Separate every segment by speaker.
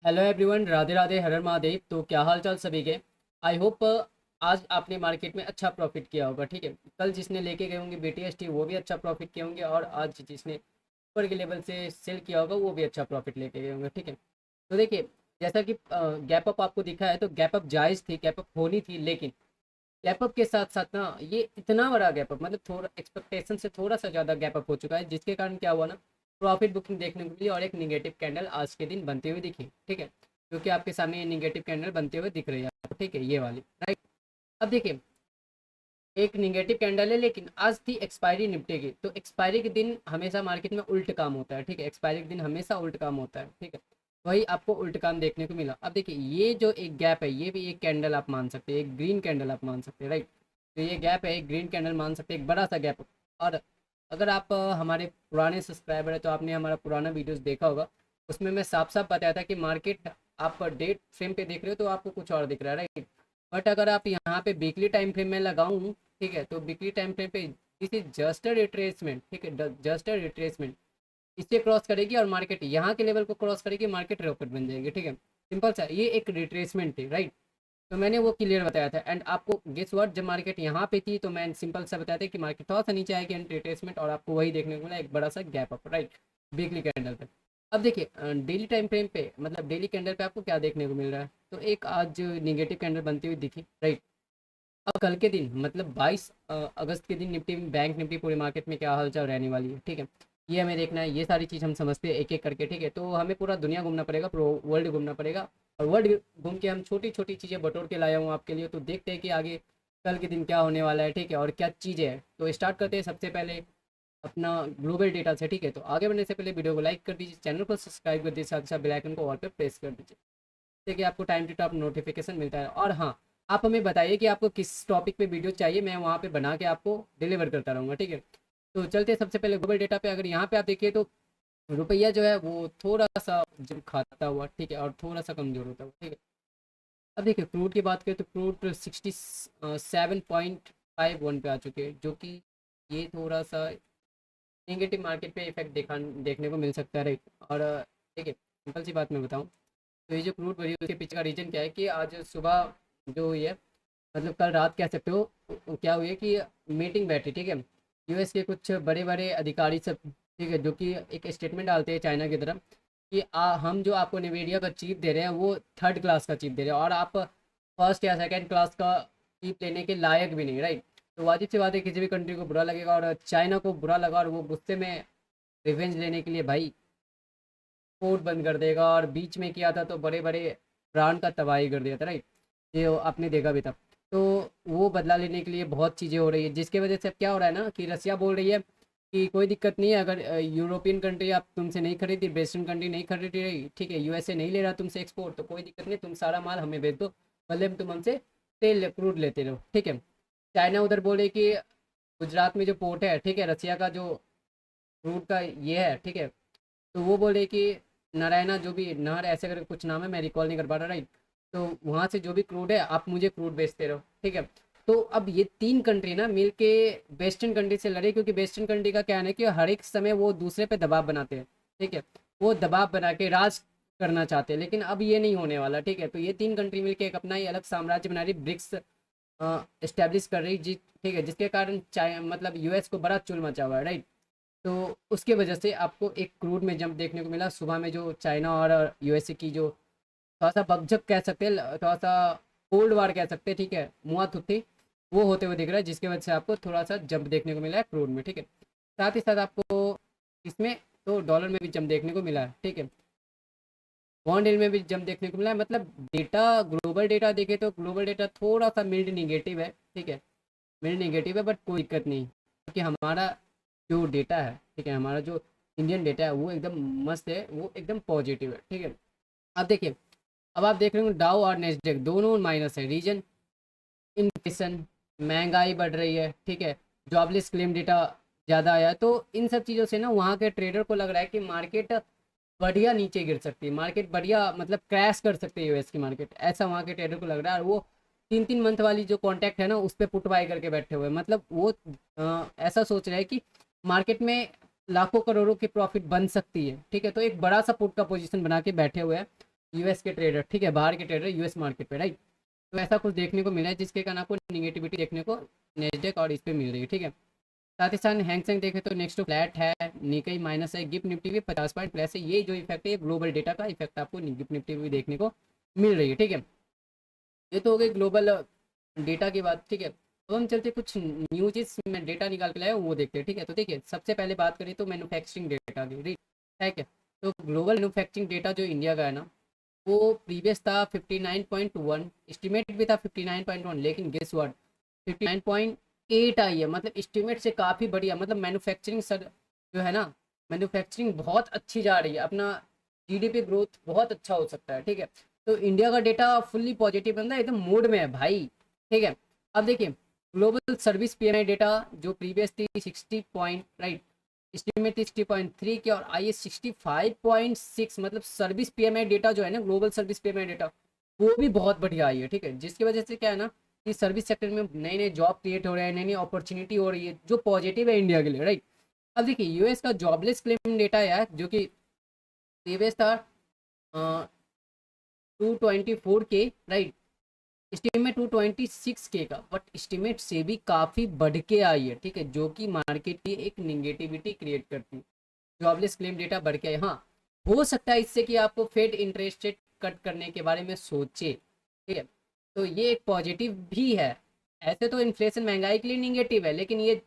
Speaker 1: Hello everyone, Radhe Radhe, हर हर महादेव। तो क्या हाल चाल सभी के। आई होप आज आपने मार्केट में अच्छा प्रॉफिट किया होगा। ठीक है, कल जिसने लेके गए होंगे BTST वो भी अच्छा प्रॉफिट किए होंगे, और आज जिसने ऊपर के लेवल से सेल किया होगा वो भी अच्छा प्रॉफिट लेके गए होंगे। ठीक है, तो देखिए, जैसा कि गैप अप आपको दिखा है, तो गैप अप जायज़ थी, गैप अप होनी थी, लेकिन गैप अप के साथ साथ ना ये इतना बड़ा गैप अप, मतलब थोड़ा एक्सपेक्टेशन से थोड़ा सा ज़्यादा गैप अप हो चुका है, जिसके कारण क्या हुआ ना, प्रॉफिट बुकिंग देखने को मिली और एक निगेटिव कैंडल आज के दिन बनते हुए दिखी। ठीक है, क्योंकि आपके सामने ये निगेटिव कैंडल बनते हुए दिख रही है आपको। ठीक है, ये वाली, राइट। अब देखिए, एक निगेटिव कैंडल है, लेकिन आज थी एक्सपायरी निफ्टी की, तो एक्सपायरी के दिन हमेशा मार्केट में उल्ट काम होता है। ठीक है, एक्सपायरी के दिन हमेशा उल्ट काम होता है। ठीक है, वही आपको उल्ट काम देखने को मिला। अब देखिए, ये जो एक गैप है, ये भी एक कैंडल आप मान सकते हैं, एक ग्रीन कैंडल आप मान सकते हैं, राइट। तो ये गैप है, एक ग्रीन कैंडल मान सकते हैं, एक बड़ा सा गैप। और अगर आप हमारे पुराने सब्सक्राइबर है तो आपने हमारा पुराना वीडियोस देखा होगा। उसमें मैं साफ साफ बताया था कि मार्केट आप डेट फ्रेम पे देख रहे हो तो आपको कुछ और दिख रहा है, राइट। बट अगर आप यहाँ पे वीकली टाइम फ्रेम में लगाऊं, ठीक है, तो वीकली टाइम फ्रेम पे this is just a retracement. ठीक है, जस्ट अ रिट्रेसमेंट। इसे क्रॉस करेगी और मार्केट यहाँ के लेवल को क्रॉस करेगी, मार्केट रॉकेट बन जाएगी। ठीक है, सिंपल सा, ये एक रिट्रेसमेंट थी, राइट। तो मैंने वो क्लियर बताया था, एंड आपको गेस व्हाट, जब मार्केट यहाँ पे थी तो मैं सिंपल सा बताया था कि मार्केट थोड़ा सा नीचे आएगी एंड रिट्रेसमेंट, और आपको वही देखने को मिला, एक बड़ा सा gap up, right, weekly candle पे। अब देखिए, डेली टाइम फ्रेम पे, मतलब डेली कैंडल पे आपको क्या देखने को मिल रहा है, तो एक आज निगेटिव कैंडल बनती हुई दिखी, राइट। अब कल के दिन, मतलब 22 अगस्त के दिन निफ्टी, बैंक निफ्टी, पूरे मार्केट में क्या हालचाल रहने वाली है, ठीक है, ये हमें देखना है। ये सारी चीज़ हम समझते हैं एक एक करके। ठीक है, तो हमें पूरा दुनिया घूमना पड़ेगा, पूरा वर्ल्ड घूमना पड़ेगा, और वर्ल्ड घूम के हम छोटी छोटी चीज़ें बटोर के लाया हूँ आपके लिए। तो देखते हैं कि आगे कल के दिन क्या होने वाला है, ठीक है, और क्या चीज़ें हैं। तो स्टार्ट करते हैं सबसे पहले अपना ग्लोबल डेटा से। ठीक है, तो आगे बढ़ने से पहले वीडियो को लाइक कर दीजिए, चैनल को सब्सक्राइब कर दीजिए, साथ ही साथ बेल आइकन को ऑल पे प्रेस कर दीजिए, जिससे कि आपको टाइम टू टाइम नोटिफिकेशन मिलता है। और हाँ, आप हमें बताइए कि आपको किस टॉपिक पे वीडियो चाहिए, मैं वहाँ पे बना के आपको डिलीवर करता रहूँगा। ठीक है, तो चलते हैं सबसे पहले ग्लोबल डेटा पे। अगर यहाँ पे आप देखिए तो रुपया जो है वो थोड़ा सा जब खाता हुआ, ठीक है, और थोड़ा सा कमजोर होता हुआ। ठीक है, अब देखिए, क्रूड की बात करें तो क्रूड 67.51 पे आ चुके हैं, जो कि ये थोड़ा सा नेगेटिव मार्केट पे इफेक्ट देखने को मिल सकता है, राइट। और देखिए, सिंपल सी बात मैं बताऊँ, तो ये जो क्रूड बढ़ी उसके पीछे का रीजन क्या है कि आज सुबह जो हुई है, मतलब कल रात कह सकते हो, क्या हुई है कि मीटिंग बैठी, ठीक है, US के कुछ बड़े बड़े अधिकारी सब, ठीक है, जो कि एक स्टेटमेंट डालते हैं चाइना की तरफ कि हम जो आपको निवेडिया का चीप दे रहे हैं वो थर्ड क्लास का चीप दे रहे हैं, और आप फर्स्ट या सेकंड क्लास का चीप लेने के लायक भी नहीं, राइट। तो वाजिब सी बात है, किसी भी कंट्री को बुरा लगेगा, और चाइना को बुरा लगा, और वो गुस्से में रिवेंज लेने के लिए भाई पोर्ट बंद कर देगा। और बीच में किया था तो बड़े बड़े ब्रांड का तबाही कर दिया था, राइट। ये आपने देखा भी था। तो वो बदला लेने के लिए बहुत चीज़ें हो रही है, जिसकी वजह से अब क्या हो रहा है ना कि रसिया बोल रही है कि कोई दिक्कत नहीं है, अगर यूरोपियन कंट्री आप तुमसे नहीं खरीदी, वेस्टर्न कंट्री नहीं खरीदी रही, ठीक है, USA नहीं ले रहा तुमसे एक्सपोर्ट, तो कोई दिक्कत नहीं, तुम सारा माल हमें भेज दो, भले तुम हमसे तेल क्रूड लेते रहो। ठीक है, चाइना उधर बोले कि गुजरात में जो पोर्ट है, ठीक है, रसिया का जो क्रूड का ये है, ठीक है, तो वो बोले कि नारायणा जो भी नहर ऐसे करके कुछ नाम है, मैं रिकॉल नहीं कर पा रहा, राइट। तो वहाँ से जो भी क्रूड है आप मुझे क्रूड बेचते रहो। ठीक है, तो अब ये तीन कंट्री ना मिल के वेस्टर्न कंट्री से लड़े, क्योंकि वेस्टर्न कंट्री का क्या है कि हर एक समय वो दूसरे पे दबाव बनाते हैं। ठीक है, वो दबाव बना के राज करना चाहते हैं, लेकिन अब ये नहीं होने वाला। ठीक है, तो ये तीन कंट्री मिलके एक अपना ही अलग साम्राज्य बना रही, ब्रिक्स इस्टेब्लिश कर रही जी। ठीक है, जिसके कारण मतलब US को बड़ा चुल मचा हुआ है, राइट। तो उसके वजह से आपको एक क्रूड में जंप देखने को मिला सुबह में, जो चाइना और USA की जो थोड़ा सा बकझक कह सकते हैं, थोड़ा सा कोल्ड वार कह सकते हैं, ठीक है, मुआ थुत्थी, वो होते हुए दिख रहा है, जिसकी वजह से आपको थोड़ा सा जंप देखने को मिला है क्रूड में। ठीक है, साथ ही साथ आपको इसमें तो डॉलर में भी जंप देखने को मिला है। ठीक है, बॉन्ड यील्ड में भी जंप देखने को मिला है। मतलब डेटा, ग्लोबल डेटा देखे तो ग्लोबल डेटा थोड़ा सा मिल्ड निगेटिव है, ठीक है, मिल्ड निगेटिव है, बट कोई दिक्कत नहीं, क्योंकि हमारा जो डेटा है, ठीक है, हमारा जो इंडियन डेटा है वो एकदम मस्त है, वो एकदम पॉजिटिव है। ठीक है, अब देखिए, अब आप देख रहे हो डाउ और नेस्डेक दोनों माइनस है। रीजन, इन्फ्लेशन, महंगाई बढ़ रही है, ठीक है, जॉबलेस क्लेम डेटा ज़्यादा आया है। तो इन सब चीज़ों से ना वहाँ के ट्रेडर को लग रहा है कि मार्केट बढ़िया नीचे गिर सकती है, मार्केट बढ़िया मतलब क्रैश कर सकती है US की मार्केट, ऐसा वहाँ के ट्रेडर को लग रहा है। और वो 3-3 मंथ वाली जो कॉन्टैक्ट है ना उस पर पुट बाय करके बैठे हुए हैं। मतलब वो ऐसा सोच रहे हैं कि मार्केट में लाखों करोड़ों की प्रॉफिट बन सकती है। ठीक है, तो एक बड़ा सा पुट का पोजीशन बना के बैठे हुए हैं। यूएस के ट्रेडर, ठीक है, बाहर के ट्रेडर यूएस मार्केट पे, राइट। तो ऐसा कुछ देखने को मिला है जिसके कारण आपको निगेटिविटी देखने को नेस्डेक और इस पे मिल रही है, ठीक है। साथ ही साथ हैंगसेंग देखें तो नेक्स्ट टू फ्लैट है, निकई माइनस है, गिफ्ट निफ्टी भी 50 पॉइंट प्लस है। ये जो इफेक्ट है ये ग्लोबल डेटा का इफेक्ट आपको गिफ्ट निफ्टी भी देखने को मिल रही है, ठीक है। ये तो हो गई ग्लोबल डेटा की बात, ठीक है। अब हम चलते कुछ न्यूज़ में डेटा निकाल के लाए वो देखते हैं, ठीक है। तो देखिए सबसे पहले बात करें तो मैन्युफैक्चरिंग डेटा की, ठीक है। तो ग्लोबल मैन्युफैक्चरिंग डेटा जो इंडिया का है ना, वो प्रीवियस था 59.1, एस्टिमेट भी था 59.1, लेकिन गेस व्हाट 59.8 आई है। मतलब एस्टिमेट से काफ़ी बढ़िया, मतलब मैन्युफैक्चरिंग सर जो है ना, मैन्युफैक्चरिंग बहुत अच्छी जा रही है, अपना जीडीपी ग्रोथ बहुत अच्छा हो सकता है, ठीक है। तो इंडिया का डेटा फुल्ली पॉजिटिव बन रहा है, एकदम मोड में है भाई, ठीक है। अब देखिए ग्लोबल सर्विस पीएमआई डेटा जो प्रीवियस थी 60 पॉइंट, राइट, एस्टिमेट 60.3 के, और आई 65.6, मतलब सर्विस पीएमआई डेटा जो है ना, ग्लोबल सर्विस पीएमआई डेटा वो भी बहुत बढ़िया आई है, ठीक है। जिसकी वजह से क्या है ना कि सर्विस सेक्टर में नए नए जॉब क्रिएट हो रहे हैं, नई नई अपॉर्चुनिटी हो रही है, जो पॉजिटिव है इंडिया के लिए, राइट। अब देखिए यूएस का जॉबलेस क्लेम डेटा है जो कि प्रीवियस था 224 के, राइट, एस्टिमेट 226 के का, बट एस्टिमेट से भी काफ़ी बढ़ के आई है, ठीक है, जो कि मार्केट की एक निगेटिविटी क्रिएट करती है। जॉबलेस क्लेम डेटा बढ़ के आए, हाँ, हो सकता है इससे कि आपको फेड इंटरेस्ट रेट कट करने के बारे में सोचे, ठीक है। तो ये एक पॉजिटिव भी है। ऐसे तो इन्फ्लेशन महंगाई के लिए निगेटिव है, लेकिन ये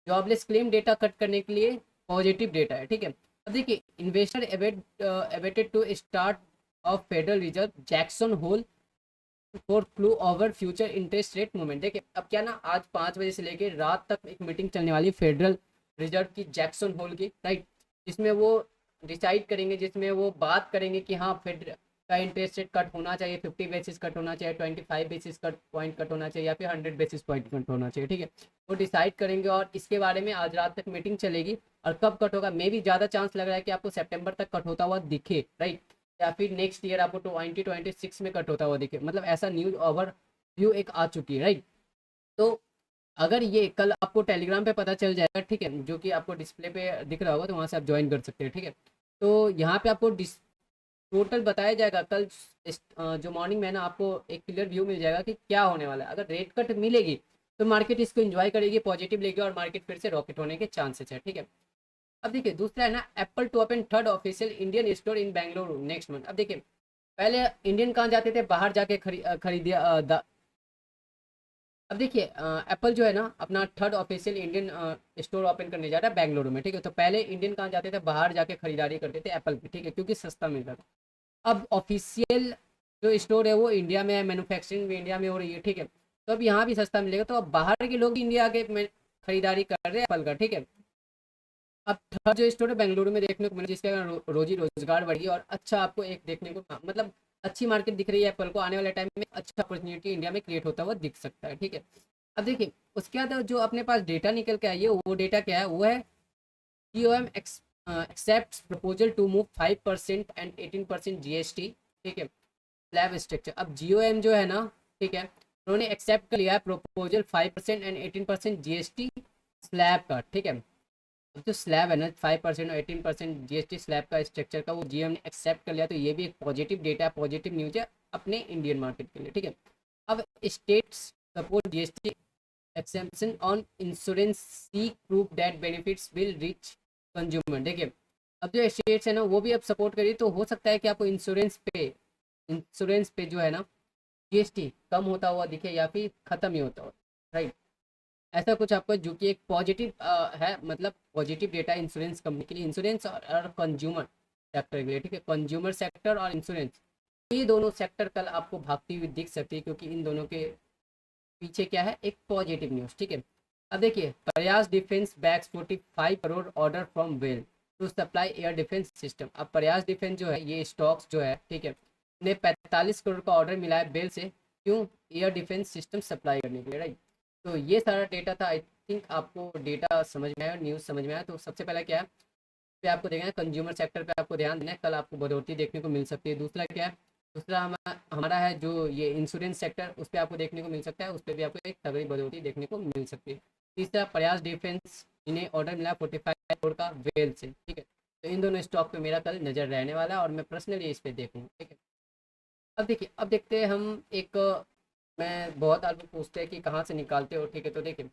Speaker 1: जॉबलेस क्लेम डेटा कट करने के लिए पॉजिटिव डेटा है, ठीक है। अब देखिए investor awaited to start of Federal Reserve Jackson Hole for clue over future interest rate movement. देखिए अब क्या ना, आज 5 बजे से लेकर रात तक एक मीटिंग चलने वाली फेडरल रिजर्व की जैक्सन होल की, राइट, जिसमें वो डिसाइड करेंगे, जिसमें वो बात करेंगे कि हाँ फेड का इंटरेस्ट रेट कट होना चाहिए, 50 बेसिस कट होना चाहिए, 25 बेसिस कट पॉइंट कट होना चाहिए, या फिर 100 बेसिस पॉइंट कट होना चाहिए, ठीक है। वो डिसाइड करेंगे और इसके बारे में आज रात तक मीटिंग चलेगी। और कब कट होगा, मे भी ज़्यादा चांस लग रहा है कि आपको सितंबर तक कट होता हुआ दिखे, राइट, या फिर नेक्स्ट ईयर आपको 2026 में कट होता हुआ दिखे, मतलब ऐसा न्यूज़ ओवर व्यू एक आ चुकी है, राइट। तो अगर ये कल आपको टेलीग्राम पे पता चल जाएगा, ठीक है, जो कि आपको डिस्प्ले पे दिख रहा होगा, तो वहाँ से आप ज्वाइन कर सकते हैं, ठीक है। तो यहाँ पे आपको टोटल बताया जाएगा कल जो मॉर्निंग में है ना, आपको एक क्लियर व्यू मिल जाएगा कि क्या होने वाला है। अगर रेट कट मिलेगी तो मार्केट इसको एंजॉय करेगी, पॉजिटिव लेगी, और मार्केट फिर से रॉकेट होने के चांसेस है, ठीक है। अब देखिए दूसरा है ना, Apple to open third official Indian store in Bengaluru next month. अब देखिए पहले इंडियन कहाँ जाते थे, बाहर जाके खरीदिया अब देखिए एप्पल जो है ना अपना third official Indian store open करने जा रहा है बेंगलुरु में, ठीक है। तो पहले इंडियन कहाँ जाते थे, बाहर जाके खरीदारी करते थे एप्पल की, ठीक है, क्योंकि सस्ता मिल रहा था। अब ऑफिशियल जो स्टोर है वो इंडिया में है, मैन्युफैक्चरिंग भी इंडिया में हो रही है, ठीक है। तो अब यहाँ भी सस्ता मिलेगा, तो अब बाहर के लोग इंडिया के खरीदारी कर रहे हैं एप्पल का, ठीक है। अब थर्ड जो स्टोर है बेंगलुरु में देखने को मिला, जिसके कारण रोजी रोजगार बढ़ी और अच्छा आपको एक देखने को मतलब अच्छी मार्केट दिख रही है एप्पल को। आने वाले टाइम में अच्छा अपॉर्चुनिटी इंडिया में क्रिएट होता हुआ दिख सकता है, ठीक है। अब देखिए उसके बाद जो अपने पास डेटा निकल के आई है, वो डेटा क्या है, वो है GOM accepts proposal to move 5% and 18% GST, ठीक है, स्लैब स्ट्रक्चर। अब GOM जो है ना, ठीक है, उन्होंने एक्सेप्ट कर लिया है प्रपोजल 5% एंड 18% GST स्लैब का, ठीक है। अब जो स्लैब है ना 5% और 18% GST स्लैब का स्ट्रक्चर का, वो GM ने एक्सेप्ट कर लिया। तो ये भी एक पॉजिटिव डेटा है, पॉजिटिव न्यूज है अपने इंडियन मार्केट के लिए, ठीक है। अब states support GST exemption on insurance seek proof that benefits will reach consumer। देखिए अब जो स्टेट्स है ना वो भी अब सपोर्ट करिए, तो हो सकता है कि आपको इंश्योरेंस पे जो है ना GST कम होता हुआ दिखे, या फिर खत्म ही होता हुआ, राइट। ऐसा कुछ आपको जो कि एक पॉजिटिव है, मतलब पॉजिटिव डेटा इंश्योरेंस कंपनी के लिए, इंश्योरेंस और कंज्यूमर सेक्टर के लिए, ठीक है। कंज्यूमर सेक्टर और इंश्योरेंस, ये दोनों सेक्टर कल आपको भागती हुई दिख सकती है, क्योंकि इन दोनों के पीछे क्या है, एक पॉजिटिव न्यूज़, ठीक है। अब देखिए Prayas defence backs 45 crore order from well to supply air defence system. अब प्रयास डिफेंस जो है ये स्टॉक्स जो है, ठीक है, ने 45 करोड़ का ऑर्डर मिला है बेल से, क्यों, एयर डिफेंस सिस्टम सप्लाई करने के लिए, राइट। तो ये सारा डेटा था, आई थिंक आपको डेटा समझ में आया, न्यूज़ समझ में आया। तो सबसे पहला क्या है, पे आपको देखना है कंज्यूमर सेक्टर पे आपको ध्यान देना है, कल आपको बढ़ोतरी देखने को मिल सकती है। दूसरा क्या है, दूसरा हमारा है जो ये इंश्योरेंस सेक्टर, उस पर आपको देखने को मिल सकता है, उस पर भी आपको एक तगड़ी बढ़ोतरी देखने को मिल सकती है। तीसरा प्रयास डिफेंस, इन्हें ऑर्डर मिला 45 करोड़ का वेल से, ठीक है। तो इन दोनों स्टॉक पे मेरा कल नज़र रहने वाला है, और मैं पर्सनली इस पर देखूँगा, ठीक है। अब देखिए, अब देखते हैं हम एक, मैं बहुत आप लोग पूछते हैं कि कहाँ से निकालते हो, ठीक है, तो देखिए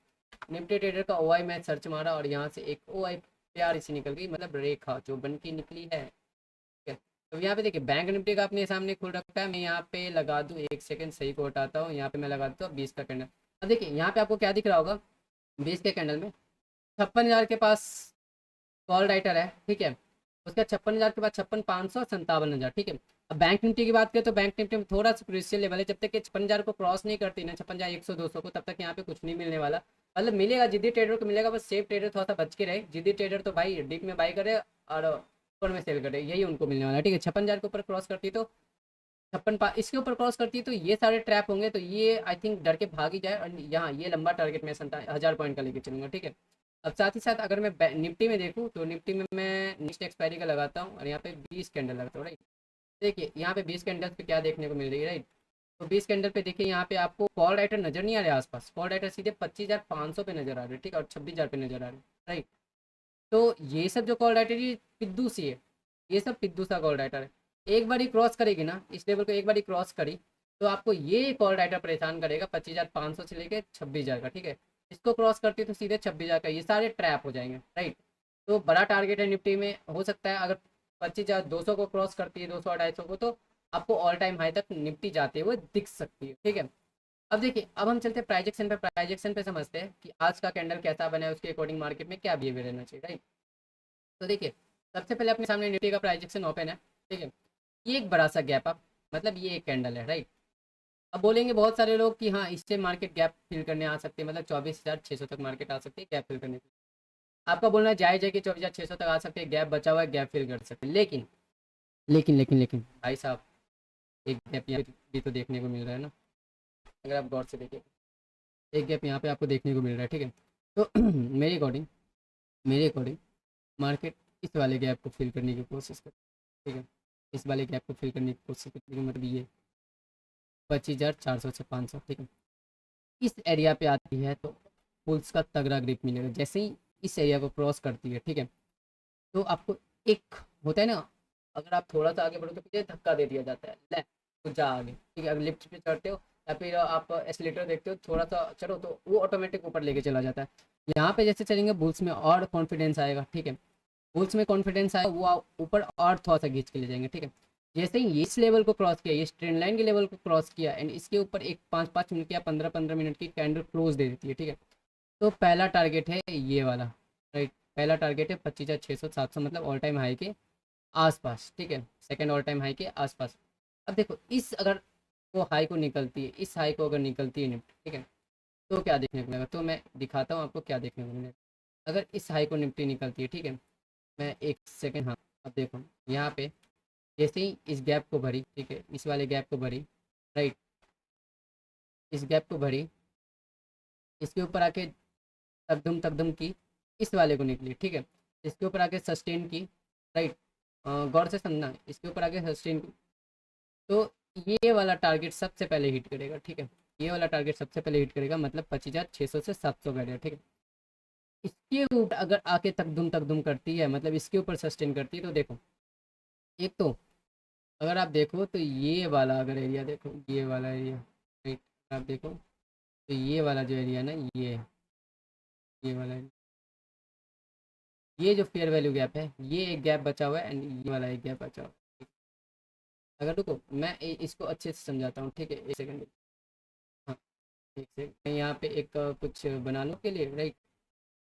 Speaker 1: निफ्टी ट्रेडर का OI मैं सर्च मारा और यहाँ से एक OI प्यारी सी निकल गई, मतलब रेखा जो बन की निकली है, ठीक है। तो यहाँ पे देखिए बैंक निफ्टी का अपने सामने खुल रखा है, मैं यहाँ पे लगा दूँ, एक सेकंड सही को हटाता हूँ, यहाँ पे मैं लगा देता हूँ 20 का कैंडल। अब देखिए यहाँ पे आपको क्या दिख रहा होगा, 20 के कैंडल में 56,000 के पास कॉल राइटर है, ठीक है। उसके बाद 56,000 के बाद 56,500, 57,000, ठीक है। अब बैंक निफ्टी की बात करें तो बैंक निफ्टी में थोड़ा सा क्रिशियल लेवल है, जब तक कि 56,000 को क्रॉस नहीं करती ना, 56,100 200 को, तब तक यहाँ पे कुछ नहीं मिलने वाला। मतलब मिलेगा, जिद्दी ट्रेडर को मिलेगा, बस सेफ ट्रेडर थोड़ा सा बच के रहे। जिद्दी ट्रेडर तो भाई डिप में बाई करे और ऊपर में सेल करे, यही उनको मिलने वाला है, ठीक है। 56,000 के ऊपर क्रॉस करती है तो इसके ऊपर क्रॉस करती है तो ये सारे ट्रैप होंगे, तो ये आई थिंक डर के भाग ही जाए, और यहाँ ये लंबा टारगेट मैं 1,000 पॉइंट का लेके चलूंगा, ठीक है। अब साथ ही साथ अगर मैं निफ्टी में देखूँ तो निफ्टी में मैं नेक्स्ट एक्सपायरी का लगाता हूँ और यहाँ पे 20 कैंडल लगाता हूँ, राइट। देखिए यहाँ पे 20 कैंडल पे क्या देखने को मिल रही है, राइट। तो 20 कैंडल पे देखिए यहाँ पे आपको कॉल राइटर नजर नहीं आ रहे आसपास, कॉल राइटर सीधे 25,500 पे नजर आ रहे हैं, ठीक है, और 26,000 पे नजर आ रहे हैं, राइट। तो ये सब जो कॉल राइटर ये पिद्दू सी है, ये सब पिद्दू सा कॉल राइटर है। एक बार ही क्रॉस करेगी ना इस लेवल को, एक बार ही क्रॉस करी तो आपको ये कॉल राइटर परेशान करेगा, 25,500 से लेके 26,000 का, ठीक है। इसको क्रॉस करती है तो सीधे 26,000 का, ये सारे ट्रैप हो जाएंगे, राइट। तो बड़ा टारगेट है निफ्टी में, हो सकता है अगर 25,200 को क्रॉस करती है, 200 250 को, तो आपको ऑल टाइम हाई तक निफ्टी जाते हुए दिख सकती है, ठीक है। अब देखिए, अब हम चलते हैं प्राइजेक्शन पे, प्राइजेक्शन पे समझते हैं कि आज का कैंडल कैसा बना है, उसके अकॉर्डिंग मार्केट में क्या बिहेवियर रहना चाहिए, राइट। तो देखिए सबसे पहले अपने सामने निफ्टी का प्राइजेक्शन ओपन है, ठीक है। ये एक बड़ा सा गैप अप, मतलब ये एक कैंडल है, राइट। अब बोलेंगे बहुत सारे लोग कि हाँ इससे मार्केट गैप फिल करने आ सकती है, मतलब 24,600 तक मार्केट आ सकती है गैप फिल करने के लिए। आपका बोलना जायज है कि 24,600 तक आ सकते हैं, गैप बचा हुआ है, गैप फिल कर सकते हैं, लेकिन लेकिन भाई साहब, एक गैप यहाँ भी तो देखने को मिल रहा है ना, अगर आप गौर से देखिए, एक गैप यहाँ पे आपको देखने को मिल रहा है, ठीक है। तो मेरे अकॉर्डिंग मार्केट इस वाले गैप को फिल करने की कोशिश कर, ठीक है। इस वाले गैप को फिल करने की कोशिश करने का मतलब ये 25,400 से 500, ठीक है। इस एरिया पे आती है तो पुल्स का तगड़ा ग्रिप मिलेगा, जैसे ही इस एरिया को क्रॉस करती है, ठीक है। तो आपको एक होता है ना, अगर आप थोड़ा सा आगे बढ़ो तो पीछे धक्का दे दिया जाता है, ले तो जा आगे, ठीक है। अगर लिफ्ट पे चढ़ते हो या फिर आप एस्केलेटर देखते हो, थोड़ा सा चढ़ो तो वो ऑटोमेटिक ऊपर लेके चला जाता है। यहाँ पे जैसे चलेंगे बुल्स में और कॉन्फिडेंस आएगा, ठीक है। बुल्स में कॉन्फिडेंस आएगा, वो ऊपर और थोड़ा सा खींच के ले जाएंगे, ठीक है। जैसे ही इस लेवल को क्रॉस किया, इस ट्रेंड लाइन के लेवल को क्रॉस किया, एंड इसके ऊपर एक 5-5 मिनट या 15-15 मिनट की कैंडल क्लोज दे देती है, ठीक है। तो पहला टारगेट है ये वाला, राइट। पहला टारगेट है 25,600 700, मतलब ऑल टाइम हाई के आसपास, ठीक है। सेकंड ऑल टाइम हाई के आसपास। अब देखो इस अगर वो हाई को निकलती है, इस हाई को अगर निकलती है निफ्टी, ठीक है, तो क्या देखने को मिलेगा, तो मैं दिखाता हूँ आपको क्या देखने को मिलेगा। अगर इस हाई को निफ्टी निकलती है, ठीक है, मैं एक सेकेंड, हाँ। अब देखो यहाँ पे जैसे ही इस गैप को भरी, ठीक है, इस वाले गैप को भरी, राइट, इस गैप को भरी, इसके ऊपर आके तकदम की, इस वाले को निकली, ठीक है। इसके ऊपर आके सस्टेन की, राइट। गौर से समझना, इसके ऊपर आके सस्टेन की, तो ये वाला टारगेट सबसे पहले हिट करेगा, ठीक है। ये वाला टारगेट सबसे पहले हिट करेगा, मतलब 25,600 से 700 का एरिया, ठीक है। इसके ऊपर अगर आके तकदम करती है, मतलब इसके ऊपर सस्टेन करती है, तो देखो एक तो अगर आप देखो तो ये वाला अगर एरिया देखो, ये वाला एरिया, राइट, आप देखो तो ये वाला जो एरिया ना, ये वाला area, ये जो फेयर वैल्यू गैप है, ये एक गैप बचा हुआ है, एंड ये वाला एक गैप बचा हुआ है। अगर रुको मैं इसको अच्छे से समझाता हूँ, ठीक है, एक सेकंड। हाँ, एक सेकंड, मैं यहाँ पे एक कुछ बना लूँ के लिए, राइट।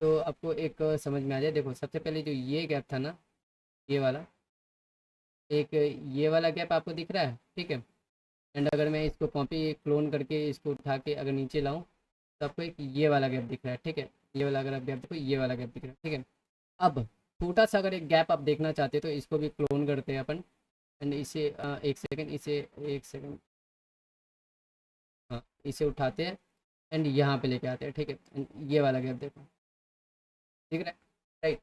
Speaker 1: तो आपको एक समझ में आ जाए, देखो सबसे पहले जो ये गैप था ना, ये वाला, एक ये वाला गैप आपको दिख रहा है, ठीक है। एंड अगर मैं इसको कॉपी क्लोन करके इसको उठा के अगर नीचे लाऊं, तो आपको एक ये वाला गैप दिख रहा है, ठीक है। ये वाला अगर आप गैप देखो, ये वाला गैप दिख रहा है, ठीक है। अब छोटा सा अगर एक गैप आप देखना चाहते हो तो इसको भी क्लोन करते हैं अपन, एंड इसे एक सेकंड, इसे एक सेकंड, हाँ, इसे उठाते हैं एंड यहाँ पे लेके आते हैं, ठीक है। and ये वाला गैप देखो, ठीक है, राइट।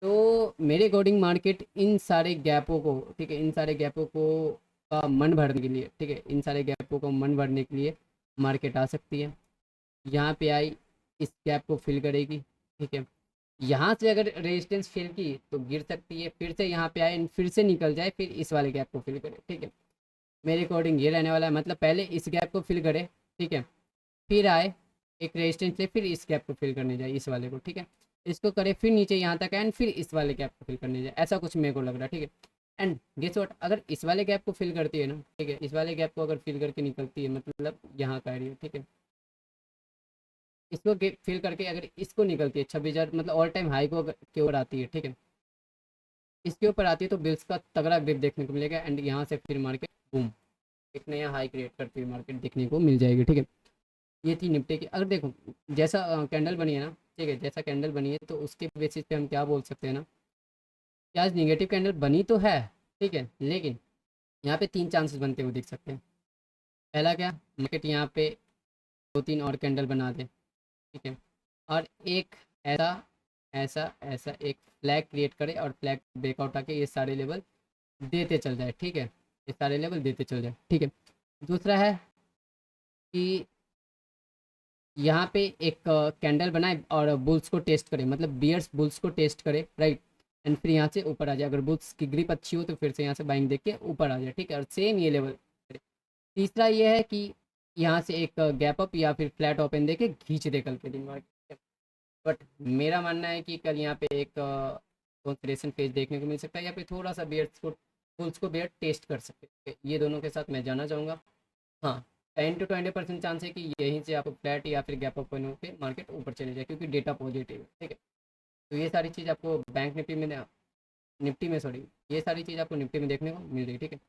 Speaker 1: तो मेरे अकॉर्डिंग मार्केट इन सारे गैपों को, ठीक है, इन सारे गैपों को का मन भरने के लिए, ठीक है, इन सारे गैपों को मन भरने के लिए मार्केट आ सकती है। यहाँ पे आई, इस गैप को फिल करेगी, ठीक है। यहाँ से अगर रेजिस्टेंस फिल की तो गिर सकती है, फिर से यहाँ पे आए फिर से निकल जाए, फिर इस वाले गैप को फिल करे, ठीक है। मेरे अकॉर्डिंग ये रहने वाला है, मतलब पहले इस गैप को फिल करे, ठीक है, फिर आए एक रेजिस्टेंस ले, फिर इस गैप को फिल करने जाए, इस वाले को, ठीक है, इसको करे, फिर नीचे यहाँ तक एंड फिर इस वाले गैप को फिल करने जाए, ऐसा कुछ मेरे को लग रहा है, ठीक है। एंड गेस व्हाट, अगर इस वाले गैप को फिल करती है ना, ठीक है, इस वाले गैप को अगर फिल करके निकलती है, मतलब यहाँ का एरिया, ठीक है, इसको फिल करके अगर इसको निकलती है 26,000, मतलब ऑल टाइम हाई को के ऊपर आती है, ठीक है, इसके ऊपर आती है तो बिल्स का तगड़ा ग्रिप देखने को मिलेगा एंड यहाँ से फिर मार्केट बूम एक नया हाई क्रिएट करती हुई मार्केट देखने को मिल जाएगी, ठीक है। ये थी निफ्टी की। अगर देखो जैसा कैंडल बनी है ना, ठीक है, जैसा कैंडल बनी है तो उसके बेसिस पे हम क्या बोल सकते हैं ना कि आज निगेटिव कैंडल बनी तो है, ठीक है, लेकिन यहाँ पे 3 चांसेस बनते हुए दिख सकते हैं। पहला क्या, मार्केट यहाँ पे 2-3 और कैंडल बना दे, ठीक है, और एक ऐसा ऐसा ऐसा एक फ्लैग क्रिएट करे और फ्लैग ब्रेकआउट आके ये सारे लेवल देते चल जाए, ठीक है, ये सारे लेवल देते चल जाए, ठीक है। दूसरा है कि यहाँ पे एक कैंडल बनाए और बुल्स को टेस्ट करे, मतलब बियर्स बुल्स को टेस्ट करे, राइट, एंड फिर यहाँ से ऊपर आ जाए, अगर बुल्स की ग्रिप अच्छी हो तो फिर से यहाँ से बाइंग देख के ऊपर आ जाए, ठीक है, और सेम ये लेवल करे। तीसरा ये है कि यहाँ से एक गैप अप या फिर फ्लैट ओपन दे के खींच दे कल के दिन मार्केट। बट मेरा मानना है कि कल यहाँ पे एक कंसोलिडेशन फेज देखने को मिल सकता है या फिर थोड़ा सा बियर्स को बुल्स को बियर टेस्ट कर सकते हैं, ये दोनों के साथ मैं जाना चाहूँगा। हाँ, 10 to 20% चांस है कि यहीं से आपको फ्लैट या फिर गैप ओपन होकर मार्केट ऊपर चले जाए, क्योंकि डेटा पॉजिटिव है, ठीक है। तो ये सारी चीज़ आपको बैंक निफ्टी में सॉरी, ये सारी चीज़ आपको निफ्टी में देखने को मिल रही है, ठीक है।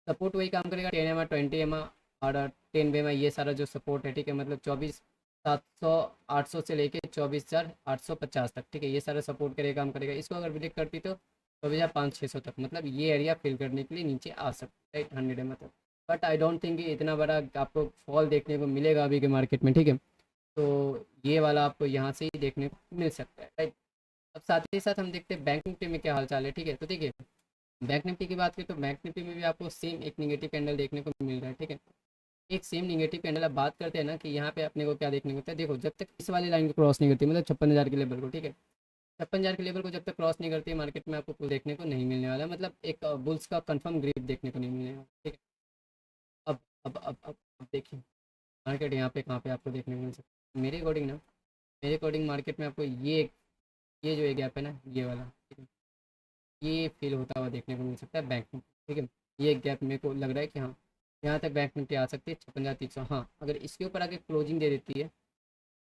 Speaker 1: सपोर्ट वही काम करेगा, 10 एम 20 एम और 10 ये सारा जो सपोर्ट है, ठीक है, मतलब 24,700 800 से लेके 24,850 तक, ठीक है, ये सारा सपोर्ट करेगा, काम करेगा। इसको अगर ब्रेक करती तो 24,500-600 तक, मतलब ये एरिया फिल करने के लिए नीचे आ सकता है, राइट, 100 एम तक। बट आई डोंट थिंक इतना बड़ा आपको फॉल देखने को मिलेगा अभी के मार्केट में, ठीक है। तो ये वाला आपको यहाँ से ही देखने को मिल सकता है, राइट। अब साथ ही साथ हम देखते हैं बैंक निफ्टी में क्या हाल चाल है, ठीक है। तो देखिए बैंक निफ्टी की बात करें तो बैंक निफ्टी में भी आपको सेम एक निगेटिव कैंडल देखने को मिल रहा है, ठीक है, एक सेम निगेटिव कैंडल। अब बात करते हैं ना कि यहाँ पे अपने को क्या देखने को मिलता है, देखो जब तक इस वाली लाइन को क्रॉस नहीं करती, मतलब 56,000 के लेवल को, ठीक है, 56,000 के लेवल को जब तक क्रॉस नहीं करती है मार्केट में आपको कुछ देखने को नहीं मिलने वाला, मतलब एक बुल्स का कंफर्म ग्रिप देखने को नहीं मिलने वाला, ठीक है। अब देखिए मार्केट यहाँ पे कहाँ पे आपको देखने को मिल सकता है, मेरे अकॉर्डिंग मार्केट में आपको ये जो एक गैप है ना, ये वाला, ठीक है, ये फील होता हुआ देखने को मिल सकता है बैंक में, ठीक है। ये गैप मेरे को लग रहा है कि हाँ यहाँ तक बैंक निफ्टी आ सकती है 56,300। हाँ, अगर इसके ऊपर आके क्लोजिंग दे देती है,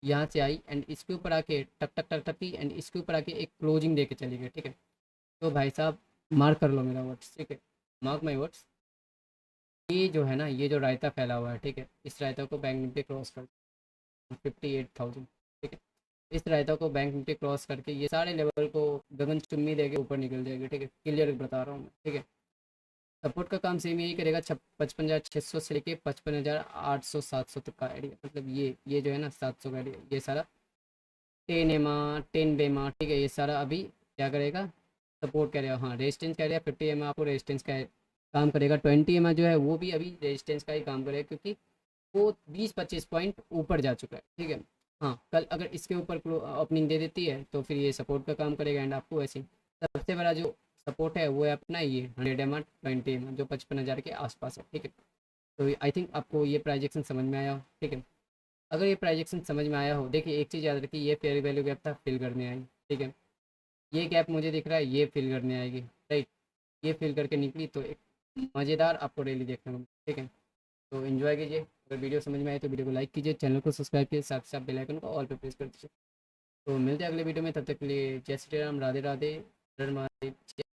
Speaker 1: यहाँ से आई एंड इसके ऊपर आके टक टक टक टक की एंड इसके ऊपर आके एक क्लोजिंग दे के चली गई, ठीक है, तो भाई साहब मार्क कर लो मेरा वर्ड्स, ठीक है, मार्क माई वर्ड्स, ये जो है ना, ये जो रायता फैला हुआ है, ठीक है, इस रायता को बैंक निफ्टी क्रॉस कर 58,000, ठीक है, इस रायता को बैंक निफ्टी क्रॉस करके ये सारे लेवल को गगन चुम्मी देके ऊपर निकल जाएगी, ठीक है, क्लियर बता रहा हूँ मैं, ठीक है। सपोर्ट का काम सेम यही करेगा, 55,600 से लेके 55,800 700 तक का एरिया, मतलब ये जो है ना 700 का एरिया, ये सारा 10 एमा 10 बेमा, ठीक है, ये सारा अभी क्या करेगा, सपोर्ट करेगा। हाँ, रेजिस्टेंस का एरिया 50 एम आपको रेजिस्टेंस का काम करेगा, 20 एम जो है वो भी अभी रेजिस्टेंस का ही काम करेगा, क्योंकि वो 20-25 पॉइंट ऊपर जा चुका है, ठीक है। हाँ, कल अगर इसके ऊपर ओपनिंग दे देती है तो फिर ये सपोर्ट का काम करेगा एंड आपको ऐसे ही सबसे बड़ा जो सपोर्ट है वो है अपना ये 100 एम 20 एम जो 55,000 के आसपास है, ठीक है। तो आई थिंक आपको ये प्राइजेक्शन समझ में आया हो, ठीक है। अगर ये प्राइजेक्शन समझ में आया हो, देखिए एक चीज़ याद रखिए, ये फेयर वैल्यू गैप था, फिल करने आई, ठीक है, ये गैप मुझे दिख रहा है, ये फिल करने आएगी, राइट, ये फिल करके निकली तो एक मज़ेदार आपको रैली देखने को मिली, ठीक है। तो इन्जॉय कीजिए, अगर वीडियो समझ में आए तो वीडियो को लाइक कीजिए, चैनल को सब्सक्राइब कीजिए, साथ साथ बेल आइकन को ऑल पे प्रेस कर दीजिए। तो मिलते हैं अगले वीडियो में, तब तक के लिए जय श्री राम, राधे राधे, हर हर महादेव।